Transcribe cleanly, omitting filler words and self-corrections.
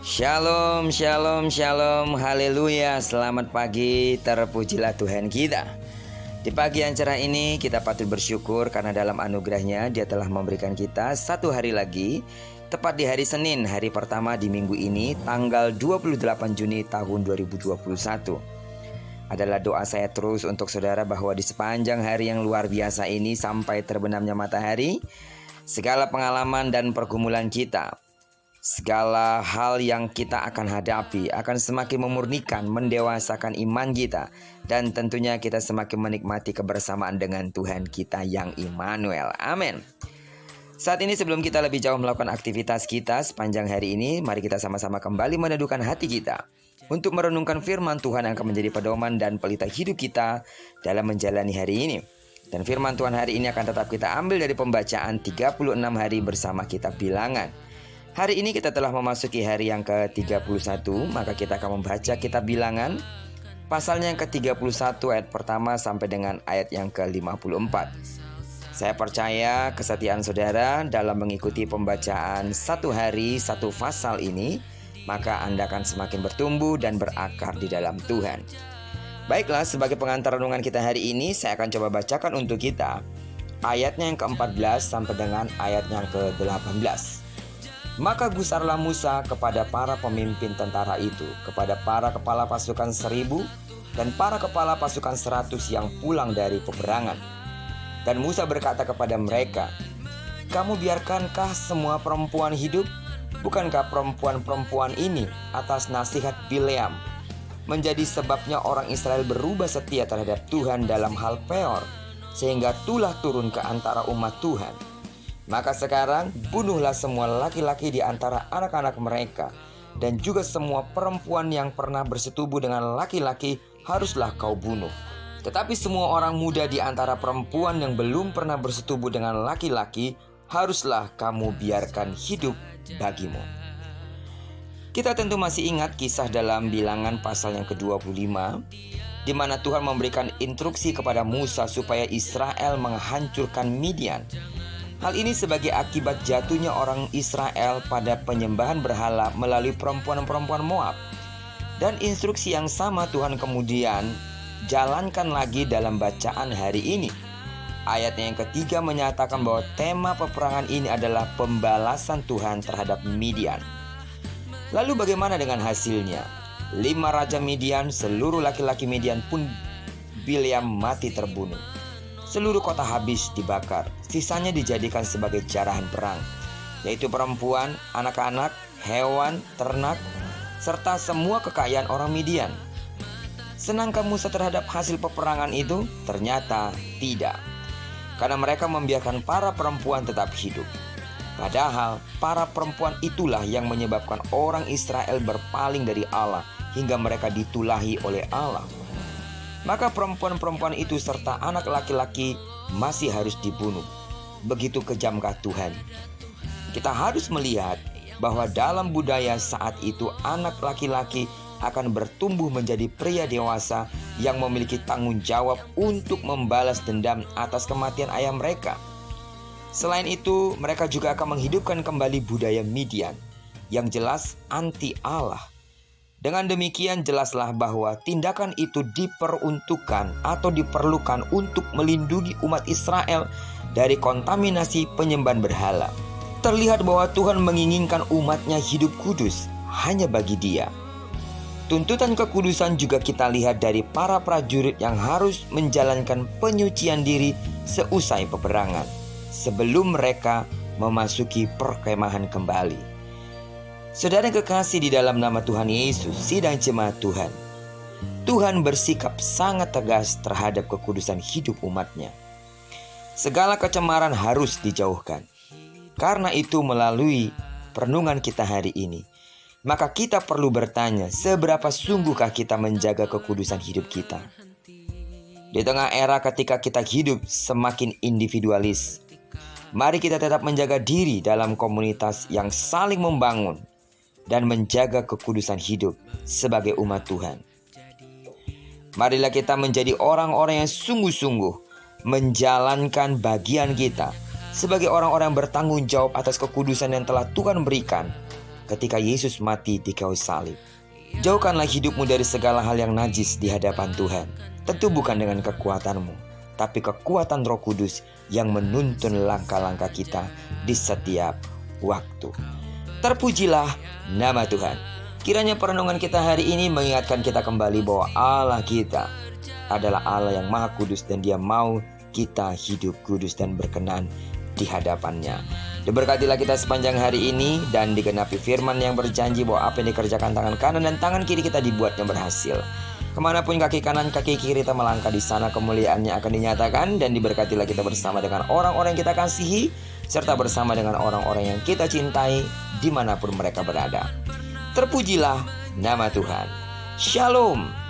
Shalom, shalom, shalom, haleluya. Selamat pagi, terpujilah Tuhan kita. Di pagi yang cerah ini kita patut bersyukur karena dalam anugerahnya Dia telah memberikan kita satu hari lagi, tepat di hari Senin, hari pertama di minggu ini, tanggal 28 Juni tahun 2021. Adalah doa saya terus untuk saudara bahwa di sepanjang hari yang luar biasa ini sampai terbenamnya matahari, segala pengalaman dan pergumulan kita, segala hal yang kita akan hadapi akan semakin memurnikan, mendewasakan iman kita, dan tentunya kita semakin menikmati kebersamaan dengan Tuhan kita yang Immanuel. Amin. Saat ini sebelum kita lebih jauh melakukan aktivitas kita sepanjang hari ini, mari kita sama-sama kembali meneduhkan hati kita untuk merenungkan firman Tuhan yang akan menjadi pedoman dan pelita hidup kita dalam menjalani hari ini. Dan firman Tuhan hari ini akan tetap kita ambil dari pembacaan 36 hari bersama kitab Bilangan. Hari ini kita telah memasuki hari yang ke-31, maka kita akan membaca kitab Bilangan pasalnya yang ke-31 ayat pertama sampai dengan ayat yang ke-54. Saya percaya kesetiaan saudara dalam mengikuti pembacaan satu hari satu pasal ini, maka Anda akan semakin bertumbuh dan berakar di dalam Tuhan. Baiklah, sebagai pengantar renungan kita hari ini, saya akan coba bacakan untuk kita ayatnya yang ke-14 sampai dengan ayat yang ke-18. Maka gusarlah Musa kepada para pemimpin tentara itu, kepada para kepala pasukan 1.000 dan para kepala pasukan 100 yang pulang dari peperangan. Dan Musa berkata kepada mereka, "Kamu biarkankah semua perempuan hidup? Bukankah perempuan-perempuan ini atas nasihat Bileam menjadi sebabnya orang Israel berubah setia terhadap Tuhan dalam hal Peor, sehingga tulah turun ke antara umat Tuhan? Maka sekarang bunuhlah semua laki-laki di antara anak-anak mereka, dan juga semua perempuan yang pernah bersetubuh dengan laki-laki haruslah kau bunuh. Tetapi semua orang muda di antara perempuan yang belum pernah bersetubuh dengan laki-laki haruslah kamu biarkan hidup bagimu." Kita tentu masih ingat kisah dalam Bilangan pasal yang ke-25, di mana Tuhan memberikan instruksi kepada Musa supaya Israel menghancurkan Midian. Hal ini sebagai akibat jatuhnya orang Israel pada penyembahan berhala melalui perempuan-perempuan Moab. Dan instruksi yang sama Tuhan kemudian jalankan lagi dalam bacaan hari ini. Ayatnya yang ketiga menyatakan bahwa tema peperangan ini adalah pembalasan Tuhan terhadap Midian. Lalu bagaimana dengan hasilnya? 5 raja Midian, seluruh laki-laki Midian pun Bileam mati terbunuh. Seluruh kota habis dibakar, sisanya dijadikan sebagai jarahan perang, yaitu perempuan, anak-anak, hewan, ternak, serta semua kekayaan orang Midian. Senangkah Musa terhadap hasil peperangan itu? Ternyata tidak, karena mereka membiarkan para perempuan tetap hidup. Padahal para perempuan itulah yang menyebabkan orang Israel berpaling dari Allah hingga mereka ditulahi oleh Allah. Maka perempuan-perempuan itu serta anak laki-laki masih harus dibunuh. Begitu kejamkah Tuhan? Kita harus melihat bahwa dalam budaya saat itu anak laki-laki akan bertumbuh menjadi pria dewasa yang memiliki tanggung jawab untuk membalas dendam atas kematian ayah mereka. Selain itu, mereka juga akan menghidupkan kembali budaya Midian yang jelas anti Allah. Dengan demikian jelaslah bahwa tindakan itu diperuntukkan atau diperlukan untuk melindungi umat Israel dari kontaminasi penyembahan berhala. Terlihat bahwa Tuhan menginginkan umatnya hidup kudus hanya bagi Dia. Tuntutan kekudusan juga kita lihat dari para prajurit yang harus menjalankan penyucian diri seusai peperangan, sebelum mereka memasuki perkemahan kembali. Saudara yang kekasih di dalam nama Tuhan Yesus, sidang jemaat Tuhan, Tuhan bersikap sangat tegas terhadap kekudusan hidup umatnya. Segala kecemaran harus dijauhkan. Karena itu melalui perenungan kita hari ini, maka kita perlu bertanya, seberapa sungguhkah kita menjaga kekudusan hidup kita? Di tengah era ketika kita hidup semakin individualis, mari kita tetap menjaga diri dalam komunitas yang saling membangun dan menjaga kekudusan hidup sebagai umat Tuhan. Marilah kita menjadi orang-orang yang sungguh-sungguh menjalankan bagian kita sebagai orang-orang yang bertanggung jawab atas kekudusan yang telah Tuhan berikan ketika Yesus mati di kayu salib. Jauhkanlah hidupmu dari segala hal yang najis di hadapan Tuhan. Tentu bukan dengan kekuatanmu, tapi kekuatan Roh Kudus yang menuntun langkah-langkah kita di setiap waktu. Terpujilah nama Tuhan. Kiranya perenungan kita hari ini mengingatkan kita kembali bahwa Allah kita adalah Allah yang Maha Kudus, dan Dia mau kita hidup kudus dan berkenan di hadapannya. Diberkatilah kita sepanjang hari ini, dan digenapi firman yang berjanji bahwa apa yang dikerjakan tangan kanan dan tangan kiri kita dibuatnya berhasil. Kemanapun kaki kanan kaki kiri kita melangkah, di sana kemuliaannya akan dinyatakan. Dan diberkatilah kita bersama dengan orang-orang yang kita kasihi, serta bersama dengan orang-orang yang kita cintai dimanapun mereka berada. Terpujilah nama Tuhan. Shalom.